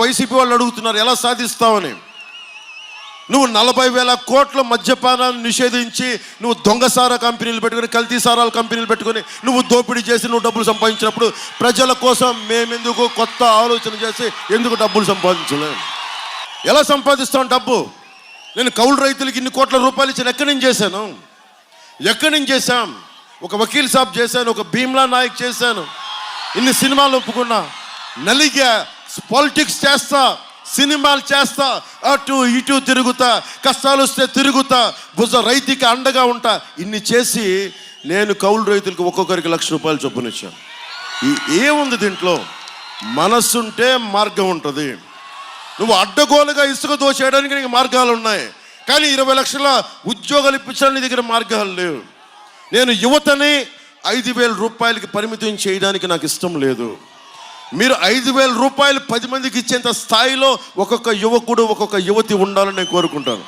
YCP వాళ్ళు అడుగుతున్నారు ఎలా సాధిస్తావని. నువ్వు 40,000 కోట్ల మద్యపానాన్ని నిషేధించి, నువ్వు దొంగసారా కంపెనీలు పెట్టుకొని, కల్తీ సారాల కంపెనీలు పెట్టుకొని నువ్వు దోపిడీ చేసి నువ్వు డబ్బులు సంపాదించినప్పుడు ప్రజల కోసం మేమెందుకు కొత్త ఆలోచన చేసి ఎందుకు డబ్బులు సంపాదించలేము? ఎలా సంపాదిస్తాం డబ్బు? నేను కౌలు రైతులకి ఇన్ని కోట్ల రూపాయలు ఇచ్చిన ఎక్కడి నుంచి చేశాను? ఎక్కడి నుంచి చేశాం? ఒక వకీల్ సాబ్ చేశాను, ఒక భీమ్లా నాయక్ చేశాను, ఇన్ని సినిమాలు ఒప్పుకున్నా, నలిగా పాలిటిక్స్ చేస్తా, సినిమాలు చేస్తా, అటు ఇటు తిరుగుతా, కష్టాలు వస్తే తిరుగుతా, రైతుకి అండగా ఉంటా. ఇన్ని చేసి నేను కౌలు రైతులకు ఒక్కొక్కరికి ₹1,00,000 చొప్పునిచ్చాను. ఏముంది దీంట్లో? మనస్సుంటే మార్గం ఉంటుంది. నువ్వు అడ్డగోలుగా ఇసుక దోచేయడానికి నీకు మార్గాలు ఉన్నాయి, కానీ 20 లక్షల ఉద్యోగాలు ఇప్పించడానికి నీ దగ్గర మార్గాలు లేవు. నేను యువతని ₹5,000 పరిమితం చేయడానికి నాకు ఇష్టం లేదు. మీరు ₹5,000 10 మందికి ఇచ్చేంత స్థాయిలో ఒక్కొక్క యువకుడు, ఒక్కొక్క యువతి ఉండాలని నేను కోరుకుంటాను.